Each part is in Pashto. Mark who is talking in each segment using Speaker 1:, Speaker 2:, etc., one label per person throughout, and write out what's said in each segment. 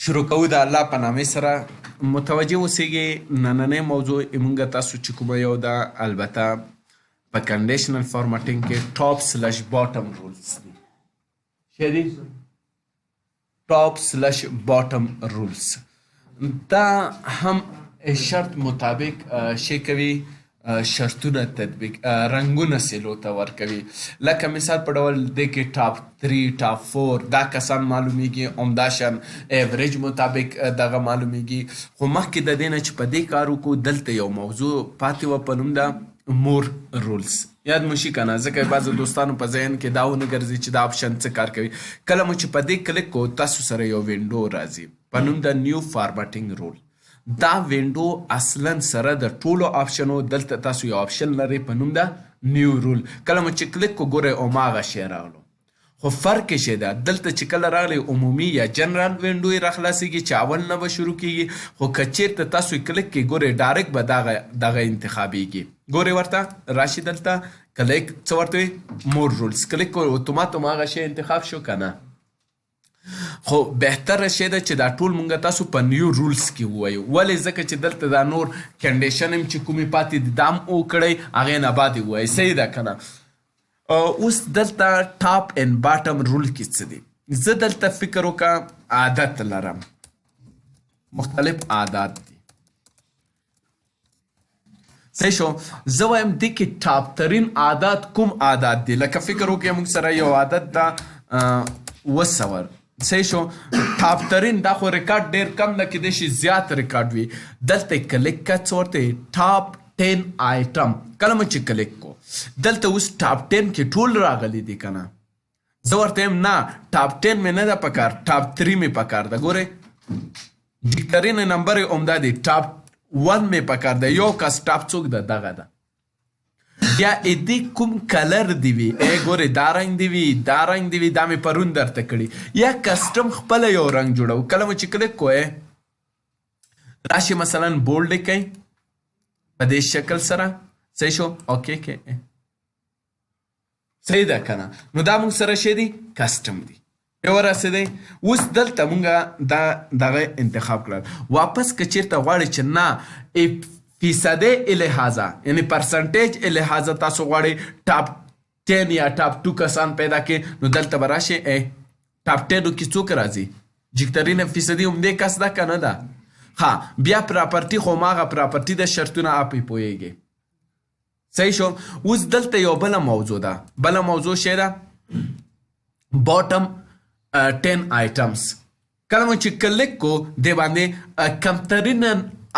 Speaker 1: شروع کوو د الله په نامې سره متوجه اوسئ نننۍ موضوع موږ تاسو چې کومه یو ده البته په کنډیشنل فارمټینګ کې ټاپ سلش باټم رولز دي څه دي ټاپ سلش باټم رولز دا هم شرط مطابق شی کوي شرطونه تطبیق رنګونه سیلو ته ورکوي لکه مثال په ډول دی کې ټاپ 3 ټاپ 4 دا کسان معلومیږي همداشان ایوریج مطابق دغه معلومیږي خو مخکې د دې نه چې په دې کار وکړو دلته یو موضوع پاتې وه په نوم ده مور رولز یاد مو شي که نه ځکه بعضو دوستانو په ذهن کې دا ونه ګرځي چې دا آپشن څه کار کوي کله مو چې په دې کلیک کو تاسو سره یو وینډو راځي په نوم د نیو فارمټینګ رول دا وینډو اصلا سره د ټولو آپشنو دلته تاسو یو آپشن لرئ په نوم د نیو رول کله مو چې کلیک کو ګورئ هماغه شی راغلو خو فرق یې شی ده دلته چې کله راغلی عمومي یا جنرال وینډو یې راخلاصیږي چې اول نه به شروع کیږي خو که چیرته تاسو یې کلیک کړئ ګورئ ډایرکټ به دغه انتخابیږي ګورئ ورته راشي دلته کلیک څه ورته وي مور رولز کلیک کو اتومات هماغه شی انتخاب شو که نه خو بهتره شی ده چې دا ټول مونږ تاسو په نیو رولز کې ووایو ولې ځکه چې دلته دا نور کنډیشن هم چې کومې پاتې دي دا هم وکړئ هغې نه بعد یې ووایئ صحیح ده که نه اوس دلته ټاپ اینډ باټم رول کې څه دي زه دلته فکر وکړه عادت لرم مختلف عادات دي صحیح شو زه وایم دې کې ټاپ ترین عادات کوم عادات دي لکه فکر وکړئ موږ سره یو عادت ده 200 صحیح شو ټاپ ترین دا خو ریکارډ ډیر کم ده کیدای شي زیات ریکارډ وي دلته کلیک کا څه ورته ټاپ 10 آیټم کله مو چې کلیک کو دلته اوس ټاپ 10 کې ټول راغلي دي کنه زه ورته یم نه ټاپ 10 مې نه ده پکار ټاپ 3 مې پکار ده ګورئ ډیکټرین نمبر یې عمده دی ټاپ 1 مې پکار ده یو کس ټاپ څوک ده دغه ده یا ادې کوم کلر دی وي ګورې دا رنګ دی وي دا رنګ دی وي دا مې پرون درته کړي یا کسټم خپله یو رنګ جوړو کله مو چې کلیک کوئ راشي مثلا بولډ یې کوئ په دې شکل سره صحیح شو اوکې کې صحیح ده که نه نو دا مونږ سره شی دی کسټم دی بیا ورسېدی اوس دلته مونږ دا دغه انتخاب کړل واپس که چېرته غواړئ چې نه فیصدې لحاظه یعنی پرسنټیج لحاظه تاسو غواړئ ټاپ 10 یا ټاپ 2 کسان پیدا کړئ نو دلته به راشئ ټاپ 10 کې څوک راځي جګترینه فیصدي همدې کس ده که نه ده ها بیا پراپرټي خو هماغه پراپرټي د شرطونه اپې پوهیږئ صحیح شو اوس دلته یو بله موضوع ده بله موضوع شی ده باټم 10 آیټمز کله مو چې کلیک کو دې باندې کمترین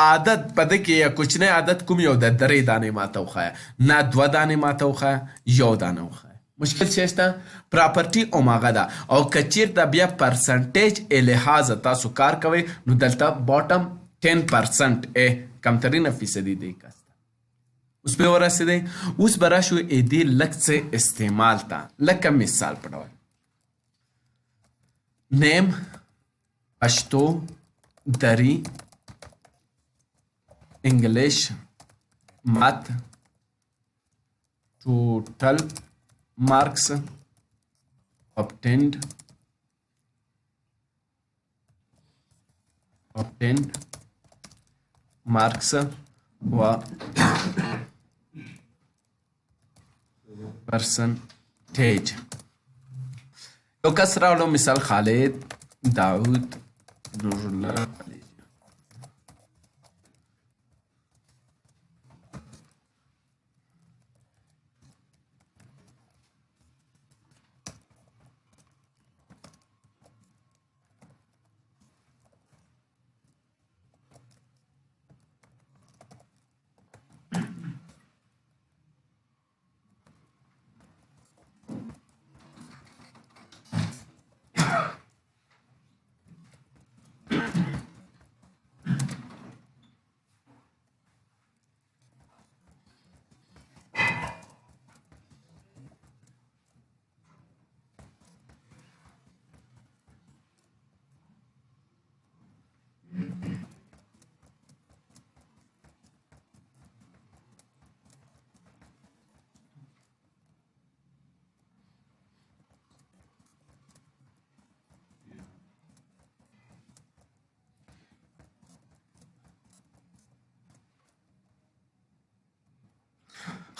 Speaker 1: عادت په ده کې یا کوچنی عادت کوم یو ده 3 دانې ماته وښایه نه 2 دانې ماته وښایه یو دانه وښایه مشکل څه شته پراپرټي هماغه ده او که چیرته بیا پرسنټیج لحاظه تاسو کار کوئ نو دلته باټم 10% کمترینه فیصدي دی کس اوس بیا ورسېدی اوس به راشو دې لږ څه استعمال ته لکه مثال په ډول نیم پښتو دری English, math, total marks obtained marks و percentage یو کس راوړو مثال خالد داود نورالله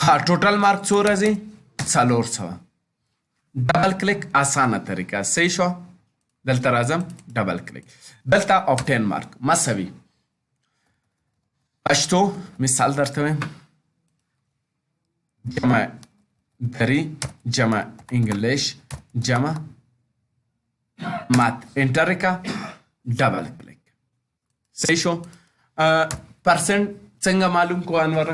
Speaker 1: ها ټوټل مارک څو راځي 400. ډبل کلیک اسانه طریقه صحیح شو. دلته راځم ډبل کلیک. دلته obtain مارک مساوي پښتو مثال درته وایم جمع دری جمع انګلیش جمع مات انټر کا ډبل کلیک صحیح شو. پرسنټ څنګه معلوم کو انور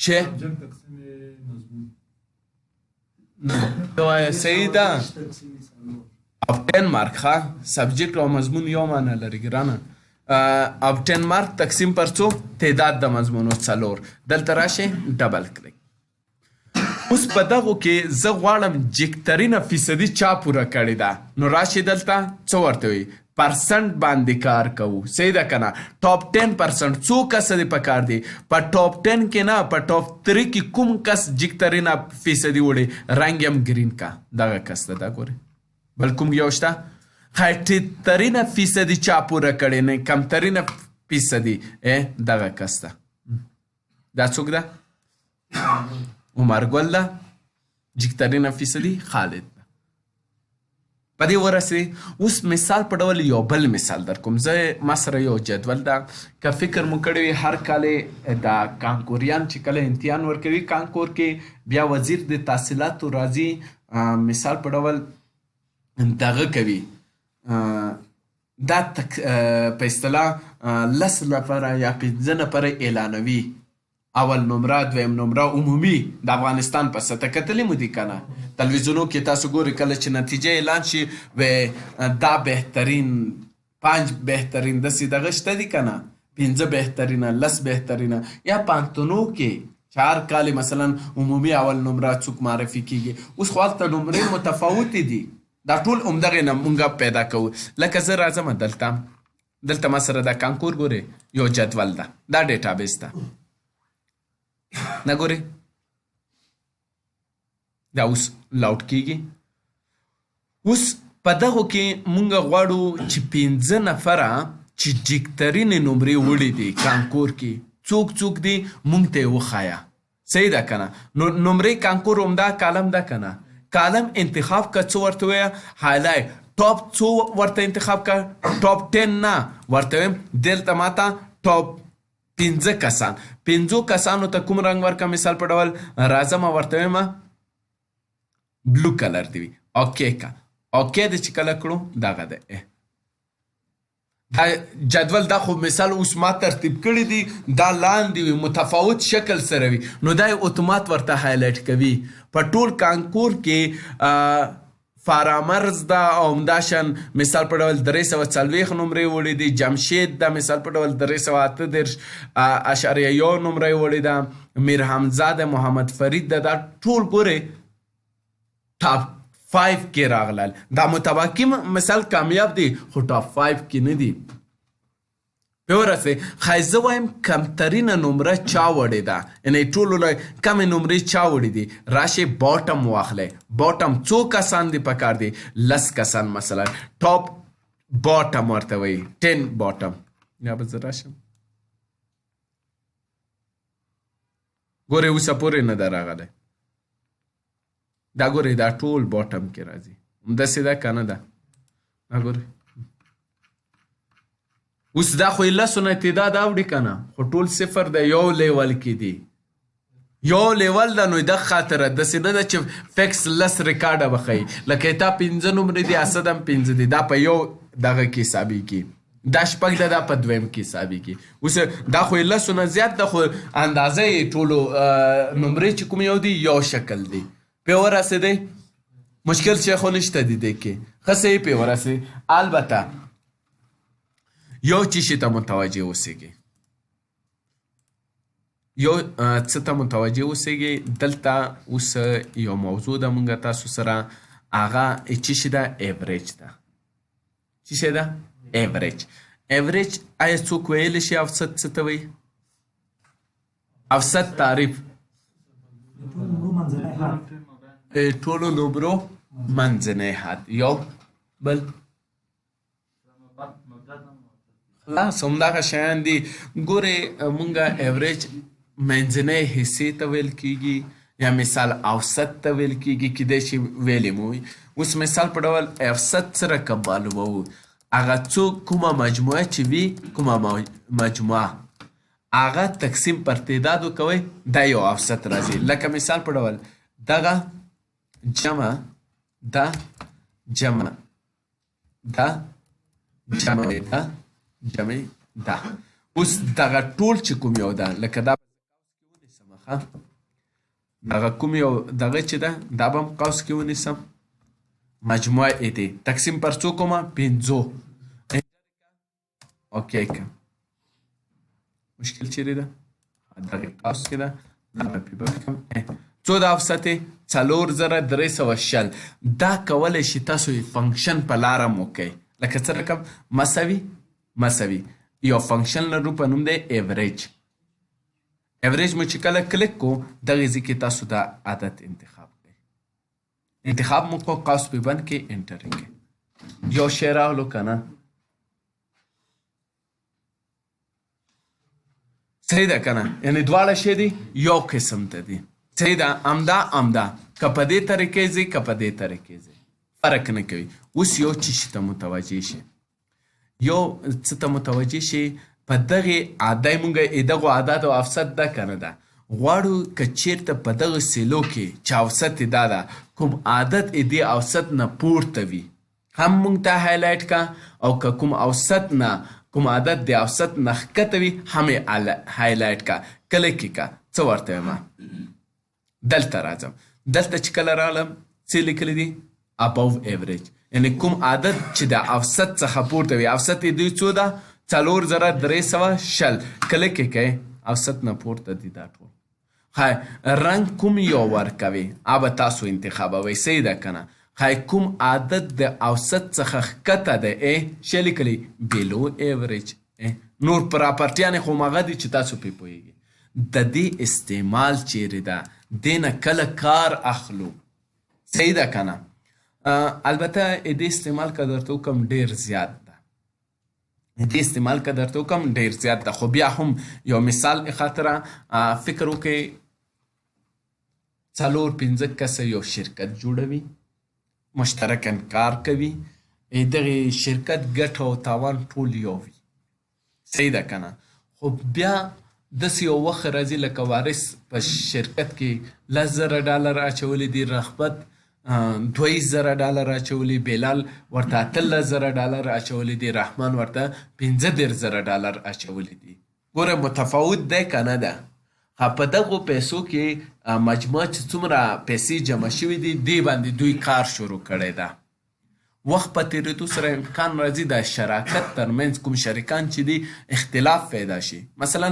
Speaker 1: شه صحیح ده. obtain مارک ها سبجیکټ او مضمون یو معنی لري ګرانه. obtain مارک تقسیم پر څو تعداد د مضمونو 4 دلته راشه ډبل کلیک. اوس په دغه کې زه غواړم جګترینه فیصدي چا پوره کړې ده نو راشي دلته څه ورته وي پرسنټ باندې کار کوو صحیح ده که نه. ټاپ 10% څو کس دې په کار دی په ټاپ 10 کې نه په ټاپ 3 کې کوم کس جګترینه فیصدي وړي رنګ یم ګرین کا دغه کس ده دا ګورې بل کوم یو شته ټیټترینه فیصدي چا پوره کړې نه کمترینه فیصدي دغه کس ده. دا څوک ده عمر ګل ده. جګترینه فیصدي خالد ده. په دې ورسې اوس مثال په ډول یو بل مثال در کوم. زه ما سره یو جدول ده که فکر مو کړی وي هر کال دا کانکوریان چې کله امتحان ورکوي کانکور کې بیا وزیر د تحصیلاتو راځي مثال په ډول دغه کوي دا په اصطلاح 10 نفره یا 15 نفره اعلانوي اول نمره دویم نمره عمومي د افغانستان په سطح کتلی مو دي کنه تلویزیونو کې تاسو ګورئ کله چې نتیجه اعلان شي و دا بهترین 5 بهترین داسې دغه شته دي کنه 15 بهترینه 10 بهترینه یا پانتونو کې 4 کال مثلا عمومي اول نمره څوک معرفي کیږي. اوس خو هلته نمرې متفاوتې دي دا ټول همدغې نه مونږ پیدا کوو. لکه زه راځم دلته ما سره دا کانکور ګورې یو جدول ده دا ډیټابیس ده نه ګورې دا اوس لاوډ کیږي. اوس په دغو کې مونږ غواړو چې 15 نفره چې جګترینې نمرې وړي دي کانکور کې څوک دي مونږ ته یې وښایه صحیح ده که نه. نو نمرې کانکور همدا کالم ده که نه کالم انتخاب که څه ورته ویه هایلای ټاپ څو ورته انتخاب که ټاپ 10 نه ورته ویم دلته ماته ټاپ 15 کسان 15 کسانو ته کوم رنګ ورکه مثال په ډول راځم ورته ویم بلو کلر دی وي اوکې کا اوکې د چې کله کړو دغه ده دا جدول دا خو مثال اوس ما ترتیب کړی دی دا لاندې وي متفاوت شکل سره وي نو دا اتومات ورته هایلایټ کوي. په ټول کانکور کې فارامرز دا او همداشان مثال په ډول 340 نمرې وړي دي. جمشید دا مثال په ډول 338.1 نمرې وړي ده. میر حمزه د محمد فرید دا ټول ګورې ټاپ 5 کې راغلل. دا متواکی مثال کامیاب دی خو ټاپ 5 کې نه دی. په ورسې خای زه وایم کمترینه نمره چا وړې ده یعنې ټولو له کمې نمرې چا وړې دي راشئ باټم واخلئ. باټم څو کسان دي پکار دي 10 کسان مثلا ټاپ باټم ورته وایي 10 باټم. یا به زه راشم ګورئ اوسه پورې نه ده راغلی دا ګورئ دا ټول باټم کې راځي همداسې ده که نه ده دا ګورئ اوس دا خو 10 نه تعداد اوړي که نه خو ټول صفر ده یو لیول کې دي یو لیول ده نو د خاطره داسې نه ده چې فکس 10 ریکارډه به ښایي لکه تا 15 نمرې دي اسد هم 15 دي دا په یو دغه کې حسابېږي دا شپږ ده دا په دویم کې حسابېږي. اوس دا خو 10 نه زیات ده خو اندازه یې ټولو نمرې چې کوم یو دي یو شکل دی. پې ورسېدی مشکل شی خو نشته دی دې کې ښه صحیح پې ورسې. البته یو چیشي ته متوجه اوسېږي یو څه ته متوجه اوسېږي دلته اوس یو موضوع ده مونږ تاسو سره هغه چیشي ده ایوریج ده چیشي ده ایوریج. ایوریج آیا څوک ویلی شي اوسط څه ته وایي اوسط تعریف ټولو نمرو منځنی حد. یو بل خلاص همدغه شیان دي. ګورې مونږه ایوریج منځنۍ حصې ته ویل کېږي یا مثال اوسط ته ویل کېږي، کیدای شي ویلې مو وي. اوس مثال په ډول اوسط څه رقم معلوموو؟ هغه څوک کومه مجموعه چې وي، کومه مجموعه هغه تقسیم پر تعدادو کوئ، دا یو اوسط راځي. لکه مثال په ډول دغه جمع دا جمع دا جمع دا جمع دا. اوس دغه ټول چې کوم یو ده، لکه دا ونیسم، دغه کوم یو دغه چې ده دا به هم قوس کې ونیسم، مجموعه ای دی تقسیم پر څو کومه؟ 5. اوکې که مشکل چیرې ده؟ دغه قوس کې ده، دا به پې به کوم څو د اوسط 4360. دا کولی شي تاسو فنکشن په لاره مو کوئ، لکه څه رقم مساوي یو فنکشن لرو په نوم دی ایوریج. ایوریج مو چې کله کلیک کو دغه ځای کې تاسو دا عدد انتخاب کړئ، انتخاب مو کو قوس په بند کې انټر کړئ. یو شی راغلو که نه؟ صحیح ده که نه؟ یعنې دواړه شی دي یو قسم ته دي. صحیح ده؟ امدا که په دې طریقې ځي که په دې طریقې ځي فرق نه کوي. اوس یو چیز ته متوجه شي، یو څه ته متوجه شي، په دغې عادی مونږ دغو عدد او اوسط ده که نه ده، غواړو که چیرته په دغه سیلو کې چې اوسط دا ده کوم عادت دې اوسط نه پورته وي هم مونږ ته هایلایټ کا، او که کوم اوسط نه کوم عادت د اوسط نه ښکته وي هم یې هایلایټ کا. کله کې کا څه ورته وایم؟ دلته راځم، دلته چې کله راغلم څه لیکلی دي؟ ابو ایوریج، یعنې کوم عادت چې د اوسط څخه پورته وي. اوسط یې دوی څو ده؟ 4360. کله کې کوئ اوسط نه پورته دي دا ټول. ښایي رنګ کوم یو ورکوي هغه به تاسو انتخابوئ. صحیح ده که نه؟ ښایي کوم عادت د اوسط څخه ښکته دی څه لیکلی؟ بیلو ایوریج. نور پراپرټیانې خو همغه دي چې تاسو پرې پوهیږئ. د دې استعمال چیرې ده؟ دې نه کله کار اخلو. صحیح ده که نه؟ البته دې استعمال که درته وکړم ډېر زیات ده، دې استعمال که درته وکړم ډېر زیات ده، خو بیا هم یو مثال خاطره فکر وکړئ 4-5 کسه یو شرکت جوړوي، مشترکاً کار کوي، دغې شرکت ګټه او تاوان ټول یو وي. صحیح ده که نه؟ خو بیا داسې یو وخت راځي لکه وارث په شرکت کې $10,000 اچولی دي، رغبت $2,000 اچولی، بلال ورته $18,000 اچولی دي، رحمان ورته $15,000 اچولی دي. ګوره متفاوت دی که نه ده؟ په دغو پیسو کې مجموعه چې څومره پیسې جمع شوي دي دې باندې دوی کار شروع کړی ده. وخت په تیریدو سره امکان راځي د شراکت ترمنځ کوم شریکان چې دي اختلاف پیدا شي. مثلا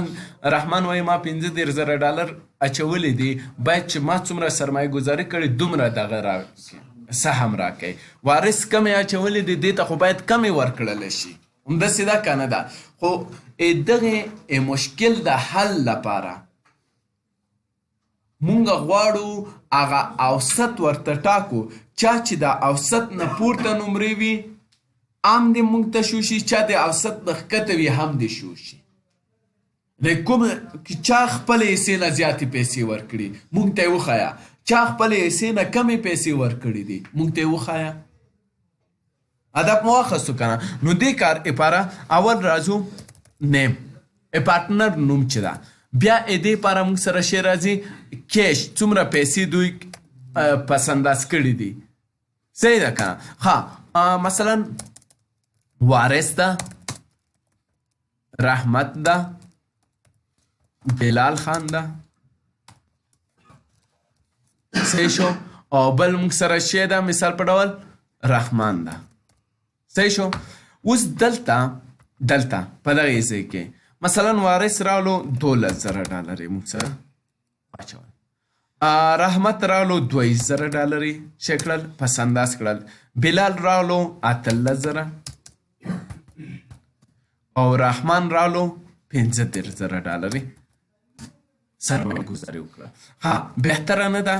Speaker 1: رحمان وایي ما $15,000 اچولی دي، باید چې ما څومره سرمایه گذاري کړې دومره دغه سهم راکوي. وارث کمې اچولی دي، دې ته خو باید کمې ورکړلی شي. همداسې ده که نه ده؟ خو دغې مشکل د حل لپاره مونږ غواړو هغه اوسط ورته ټاکو. چا چې د اوسط نه پورته نمرې وي هم دې مونږ ته شو شي، چا د اوسط نه ښکته وي هم دې شو شي. د کوم چا خپلې حصې نه زیاتې پیسې ورکړي مونږ ته یې وښایه، چا خپلې حصې نه کمې پیسې ورکړي دي مونږ ته یې وښایه. هدف مو واخیستو که نه؟ نو دې کار لپاره اول راځو نیم پارټنر نوم چې ده، بیا دې لپاره موږ سره شی راځي کیش، څومره پیسې دوی پس انداز کړي دي. صحیح ده که نه؟ ښه مثلا وارث ده، رحمت ده، بلال خان ده. صحیح شو؟ او بل موږ سره شی ده مثال په ډول رحمان ده. صحیح شو؟ اوس دلته په دغه ځای کې مثلا وارث راغلو $12,000 یې موږ سره اچول، رحمت راغلو $2,000 یې څه کړل پس انداز کړل، بلال راغلو $18,000 او رحمان راغلو $15,000 یې سرمایه ګذاري وکړه. ها بهتره نه ده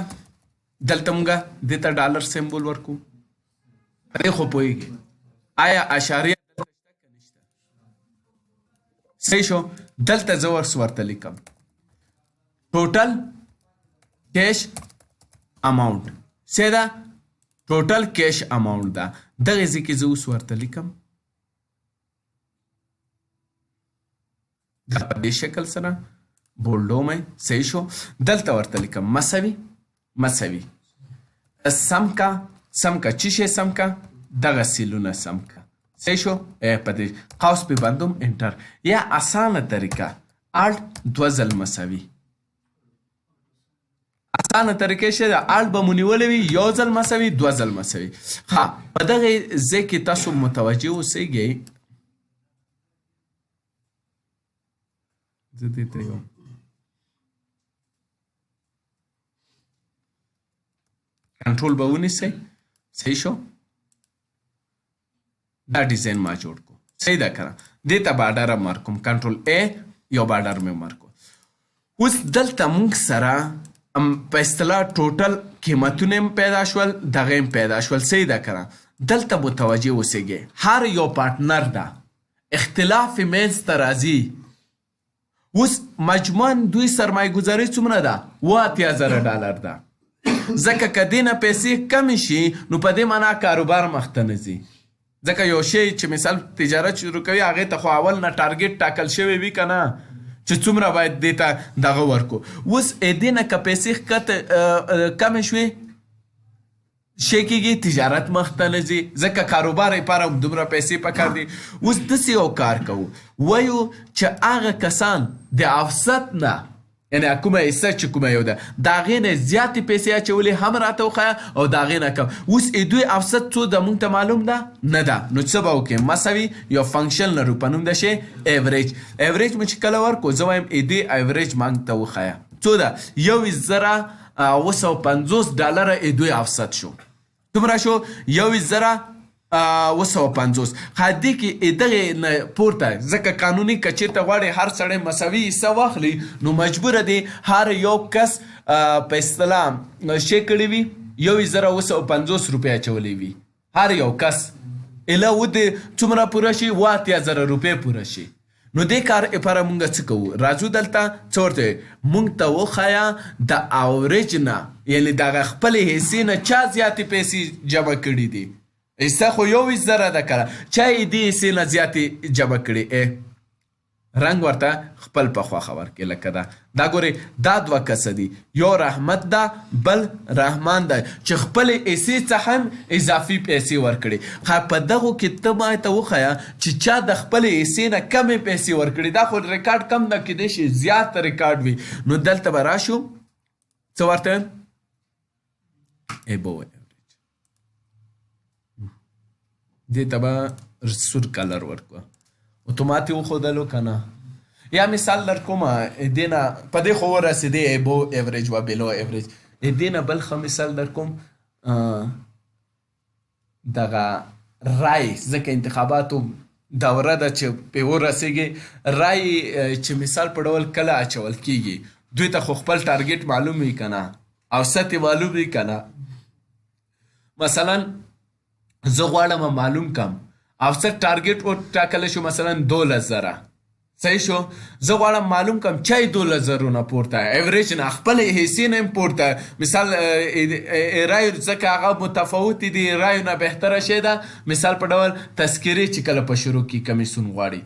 Speaker 1: دلته موږ دې ته ډالر سمبول ورکو؟ په دې خو پوهېږي. آیا اشاریه صحیح شو. دلته زه اوس ورته لیکم ټوټل کیش اماونټ څه ده؟ ټوټل کیش اماونټ ده. دغه ځای کې زه اوس ورته لیکم دا په دې شکل سره بولډو مې. صحیح شو. دلته ورته لیکم مساوي سم کا چی شی سم کا دغه سیلونه سم کا. صحیح شو. په دې قوس په بندوم انټر یا اسانه طریقه الټ 2 ځل مساوي. اسانه طریقې شه ده الټ به مو نیولې وي 1 ځل مساوي 2 ځل مساوي. ها په دغه ځای کې تاسو متوجه اوسئ. زه دې ته یم کنټرول به ونیسئ. صحیح شو. دا ډیزاین ما جوړ کو. صحیح ده کنه. دې ته بارډر مارک کوم کنټرول ا یو بارډر مې مارک کو. اوس دلته موږ سره په اصطلاح ټوټل قیمتونه هم پیدا شول دغه هم پیدا شول. صحیح ده کنه. دلته متوجه اوسئ هر یو پارټنر ده اختلاف منځ ته راځي. اوس مجموعاً دوی سرمایه گذاري څومره ده؟ $80,000 ده. ځکه که دې نه پیسې کمې شي نو په دې معنا کاروبار مخته نه ځي. ځکه یو شی چې مثال تجارت شروع کوي هغې ته خو اول نه ټارګېټ ټاکل شوی وي که نه چې څومره باید دې ته دغه ورکو. اوس دې نه که پیسې کمې شوې شی کېږي تجارت مخته نه ځي ځکه کاروبار لپاره دومره پیسې پکار دي. اوس داسې یو کار کوو وایو چې هغه کسان د افسد نه یعنې کومه حصه چې کومه یو ده د هغې نه زیاتې پیسې اچولې هم راته وښیه او د هغې نه کم. اوس دوی افسد څو ده موږ ته معلوم ده نه ده. نو څه به وکړې مساوي یو فنکشن لرو په نوم د شی ایوریج. ایوریج مو چې کله ورکړو زه وایم دې ایوریج موږ ته وښیه څو ده $21,950 دوی افسد شو. دومره شو 21,950. خدې کې دغې نه پورته ځکه قانوني که چېرته غواړې هر سړی مساوي حصه واخلي نو مجبوره دی هر یو کس په اصطلاح شی کړی وي 21,950 روپۍ اچولی وي هر یو کس اله ودې څومره پوره شي $80,000 پوره شي. نو دې کار لپاره مونږ څه کوو؟ راځو دلته څه ورته مونږ ته وښایه د اوریج نه یعنې دغه خپلې حصې نه چا زیاتې پیسې جمع کړي دي. حصه خو 21,000 ده که چا یې دې حصې نه زیاتې جمع کړي. رنګ ورته خپل په خوښه ورکړي لکه دا ګورې دا 2 کسه دي یو رحمت ده بل رحمان ده چې خپلې حصې څخه هم اضافي پیسې ورکړي. په دغو کې ته ما ته وښیه چې چا د خپلې حصې نه کمې پیسې ورکړي. دا خو ریکارډ کم نه کیدای شي زیات ریکارډ وي. نو دلته به راشو څه ورته ابو دې ته به سور کلر ورکوه اتوماتي وښودلو که نه. یا مثال در کومه دې نه په دې خو ورسېدې ابو ایوریج و بلو ایوریج. دې نه بل ښه مثال در کوم دغه رای ځکه انتخاباتو دوره ده چې پې ورسېږي رای چې مثال په ډول کله اچول کېږي دوی ته خو خپل ټارګېټ معلوم وي که نه اوسط یې معلوم وي که نه. مثلا زه غواړم معلوم کم اوسط ټارګېټ وټاکلی شو مثلا 12,000. صحیح شو. زه غواړم معلوم کم چای 12,000 نه پورته ایوریج نه خپلې حصې نه هم پورته مثال رایو ځکه هغه متفاوتې دي رایو نه بهتره شی ده مثال په ډول تذکرې چې کله په شروع کې کمیسیون غواړي.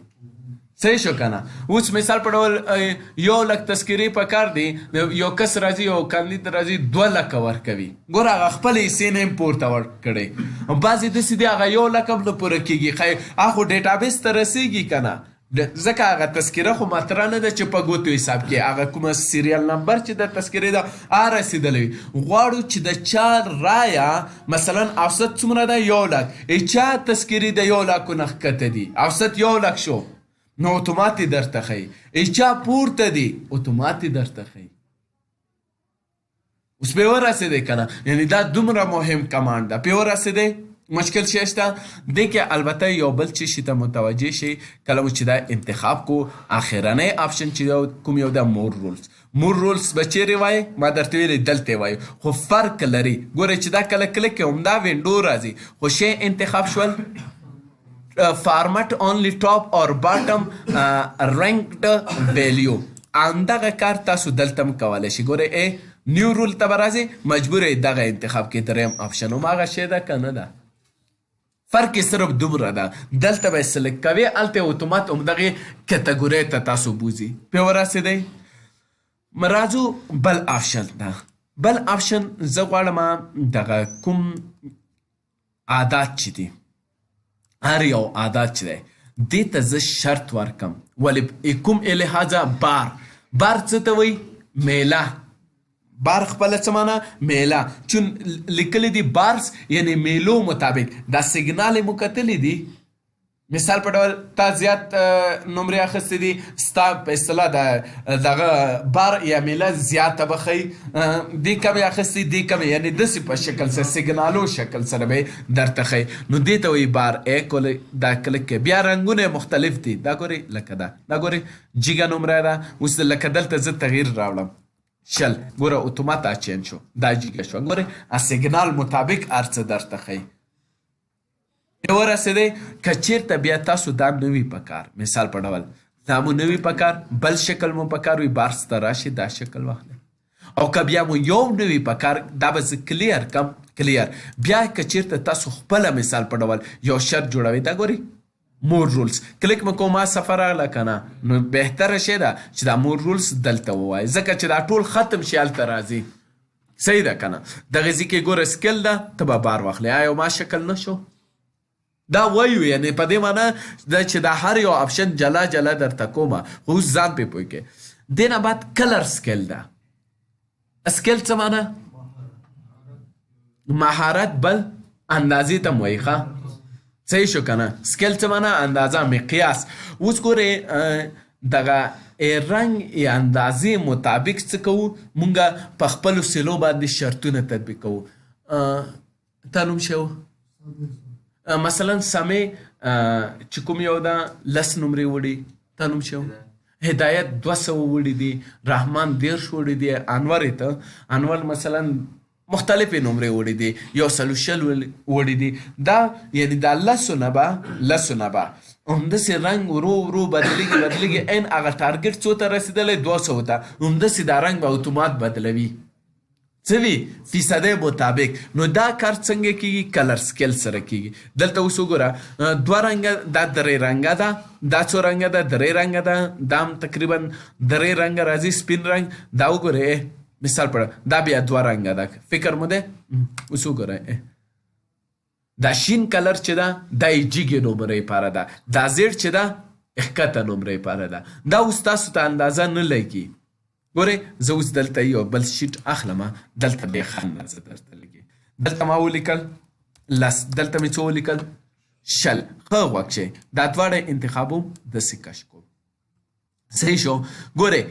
Speaker 1: صحیح شو که نه. اوس مثال په ډول 1,00,000 تذکرې په کار دی یو کس راځي یو کاندید راځي 2,00,000 ورکوي. ګوره هغه خپلې حصې نه هم پورته ورکړی. بعضې داسې دي هغه 1,00,000 هم نه پوره کېږي هغه خو ډیټابیس ته رسېږي که نه ځکه هغه تذکره خو مطرح نه ده چې په ګوتو حساب کې هغه کومه سیریل نمبر چې د تذکرې ده هغه رسېدلی وي. غواړو چې د چا رایه مثلا اوسط څومره ده 1,00,000 چا تذکرې د 1,00,000 نه ښکته دي اوسط 1,00,000 شو نو اتوماتي درته ښیي. چا پورته دي اتوماتي درته ښیي. اوس پې ورسېدی که نه یعنې دا دومره مهم کمانډ ده. پې ورسېدی مشکل شی شته. دې کې البته یو بل څه شي ته متوجه شي کله مو چې دا انتخاب کو اخرنی آپشن چې کوم یو ده مور رولز. مور رولز به چیرې وایي ما درته ویلې دلته وایو خو فرق لري. ګورئ چې دا کله کلیک کوم دا وینډو راځي خو شی انتخاب شول فارمټ اونلی ټاپ اور باټم رینکډ ویلیو. همدغه کار تاسو دلته هم کولی شئ. ګورئ نیو رول ته به راځئ، مجبور یې دغه انتخاب کې دریم آپشن هماغه شی ده که نه ده. فرق یې صرف دومره ده، دلته به یې سلیکټ کوئ، هلته یې اتومات همدغې کټګورۍ ته تاسو بوځي. پرې ورسېدئ. راځو بل آپشن ته. بل آپشن زه غواړم دغه کوم عادات چې دي، هر یو عادات چې دی دې ته زه شرط ورکم. ولې کوم لحاظه بار څه ته وایي؟ میله. بار خپله څه معنا؟ میله. چون لیکلی دي بارز یعنی میلو مطابق. دا سیګنال یې مو کتلی دي. مثال په ډول تا زیات نمرې اخیستې دي، ستا په اصطلاح دغه بار یا میله زیاته به ښیي، دې کمې اخیستې دې کمې، یعنې داسې په شکل سره سیګنالو شکل سره به یې درته ښیي. نو دې ته وایي بار. دا کلک کوي. بیا رنګونه مختلف دي. دا ګورئ لکه دا ګورئ جیګه نمره ده. اوس لکه دلته زه تغییر راوړم 60. ګوره اتومات چینج شو، دا جیګه شوه. ګورئ سیګنال مطابق هر څه درته ښیي. ورسېدی. که چېرته بیا تاسو دا نه وي په کار، مثال په ډول دا مو نه وي په کار، بل شکل مو په کار وي، بارس ته راشي دا شکل واخلئ. او که بیا مو یو نه وي په کار، دا به زه کلیر کم. کلیر. بیا که چېرته تاسو خپله مثال په ډول یو شرط جوړوئ، دا ګورئ مور رولز کلیک مو کوم، ما صفحه راغله که نه، نو بهتره شی ده چې دا مور رولز دلته ووایئ، ځکه چې دا ټول ختم شي هلته راځي. صحیح ده که نه؟ دغه ځای کې ګوره سکل ده، ته به بار واخلئ. آیا ما شکل نه شو؟ دا وایو، یعنی په دې معنا ده چې دا هر یو آپشن جلا جلا درته کومه، خو اوس ځان پرې پوه کړئ. دې نه بعد کلر سکیل ده. سکیل څه معنا؟ مهارت بل اندازې ته م وایي. ښه صحیح شو که نه؟ سکیل څه معنا؟ اندازه، مقیاس. اوس ګورئ دغه رنګ یا اندازې مطابق څه کوو؟ مونږ په خپلو سیلو باندې شرطونه تطبیق کوو. تا نوم شی و؟ مثلا سمې چې کوم یو ده 10 نمرې وړي. تا نوم شی و؟ هدایت 200 وړي دي، رحمان 10 وړي دي، انور ته انور مثلا مختلفې نمرې وړي دي، 100 وړي دي. دا یعنی دا 10 نه به همداسې رنګ ورو ورو بدلېږي عین هغه ټارګټ څو ته رسېدلی 200 ته، همداسې دا رنګ به اتومات بدلوي. څه وي؟ فیصدۍ مطابق. نو دا کار څنګه کېږي؟ کلر سکیل سره کېږي. دلته اوس وګوره 2 رنګه، دا 3 رنګه ده، دا څو رنګه ده؟ 3 رنګه ده. دا هم تقریبا 3 رنګه راځي. سپین رنګ دا وګورئ مثال پر دا بیا 2 رنګه ده. فکر مو دی؟ اوس وګورئ دا شین کلر چې ده دا یې جیګې نمرې پاره ده، دا زیړ چې ده ښکته نمرې پاره ده. دا اوس تاسو ته اندازه نه لګي. ګورئ زه اوس دلته یو بل شیټ اخلم، دلته بې ښه اندازه درته لګي. دلته ما ولیکل 10، دلته مې څو ولیکل 20. ښه غوږ شئ، دا دواړه انتخابوم داسې کش کوم. صحیح شو؟ ګورئ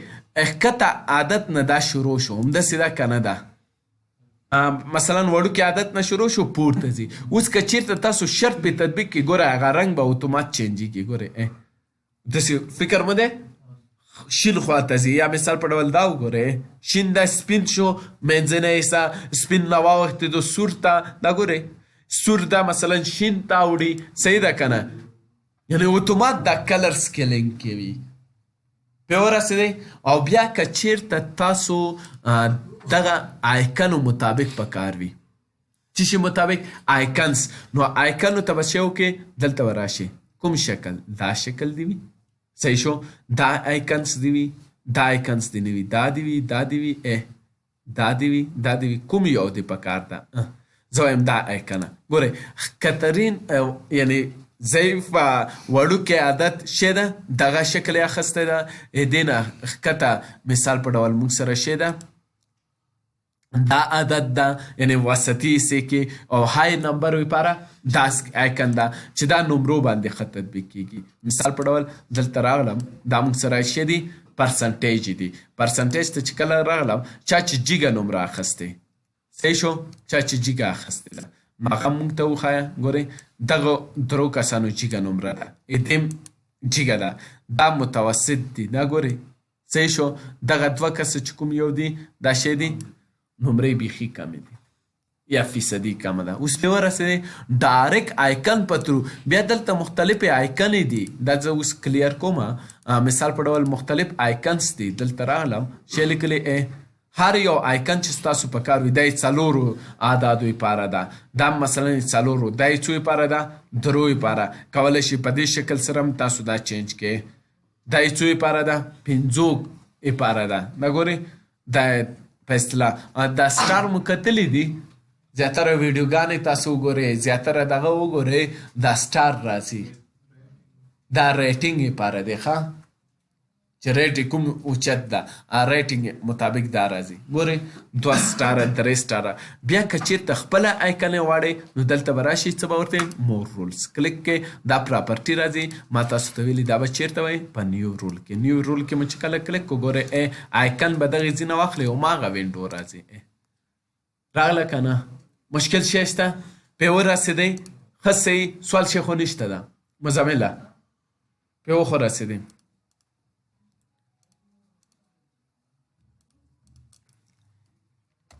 Speaker 1: ښکته عادت نه دا شروع شو، همداسې ده که نه ده؟ مثلا وړوکې عادت نه شروع شو پورته ځي. اوس که چېرته تاسو شرط پې تطبیق کړئ، ګوره هغه رنګ به اتومات چینجېږي. ګورئ داسې فکر مو دی؟ شین خواته ځي. یا مثال په ډول دا وګورئ شین دا سپین شو، منځنی حصه سپین نه واوښتېدو سور ته. دا ګورئ سور دا مثلا شین ته اوړي. صحیح ده که نه؟ یعنې اتومات دا کلر سکیلینګ کوي. پرې ورسېدئ. او بیا که چېرته تاسو دغه آیکنو مطابق په کار وي، څه شي مطابق؟ آیکنز. نو آیکنو ته به څه وکړئ؟ دلته به راشئ کوم شکل؟ دا شکل دی وي. صحیح شو؟ دا آیکنز دی وي، دا آیکنز دی نه وي، دا دی وي، دا دی وي، دا دی وي، دا دی وي، کوم یو دی په کار ده؟ زه وایم دا آیکنه. ګورئ ښکترین یعنې ضعیف وړوکی عادت شی ده، دغه شکل یې اخیستی ده. دې نه ښکته مثال په ډول موږ سره شی ده دا عادت ده، یعنی وسطي حصې کې او های نمبر لپاره دا آیکن ده چې دا نمرو باندې ښه تطبیق کېږي. مثال په ډول دلته راغلم، دا موږ سره څه دي؟ پرسنټیج دي. پرسنټیج ته چې کله راغلم چا چې جیګه نمره اخیستې. صحیح شو؟ چا چې جیګه اخیستې ده هغه موږ ته وښایه. ګورئ دغه 3 کسانو جیګه نمره ده، دیم جیګه ده، دا متوسط دي. دا ګورئ صحیح شو؟ دغه 2 کسه چې کوم یو دي دا شی دي نمرې بیخي کمې دي. یا فیصدي کمه ده. اوس پې ورسېدې ډایرکټ آیکن په ترو بیا دلته مختلفې آیکنې دي. دا زه اوس کلیر کومه مثال په ډول مختلف آیکنس دي. دلته راغلم چې لیکلې هر یو آیکن چې ستاسو په کار وي دا یې څلورو اعدادو لپاره ده. دا مثلا څلورو دا یې څو لپاره ده؟ درو لپاره. کولی شي په دې شکل سره هم تاسو دا چینج کړئ. دا یې څو لپاره ده؟ پنځو لپاره ده. دا ګورئ دا په اصطلاح دا سټار مو کتلی دي. زیاتره ویډیوګانې تاسو وګورئ، زیاتره دغه وګورئ دا سټار راځي. دا ریټینګ لپاره دی ښه، چې ریټ کوم اوچت ده ریټینګ مطابق دا راځي. ګورئ 2 سټاره 3 سټاره. بیا که چېرته خپله آیکن یې غواړئ نو دلته به راشئ څه به ورته مور رولز کلیک کړئ. دا پراپرټي راځي. ما تاسو ته ویلي دا به چېرته وایي په نیو رول کې. نیو رول کې مو چې کله کلیک کړو ګورئ آیکن به دغې ځینه واخلئ او هماغه وینډو راځي. راغله که نه؟ مشکل شی شته؟ پې ورسېدئ ښه صحیح سوال شی خو نشته ده مزمله پې وخو رسېدئ.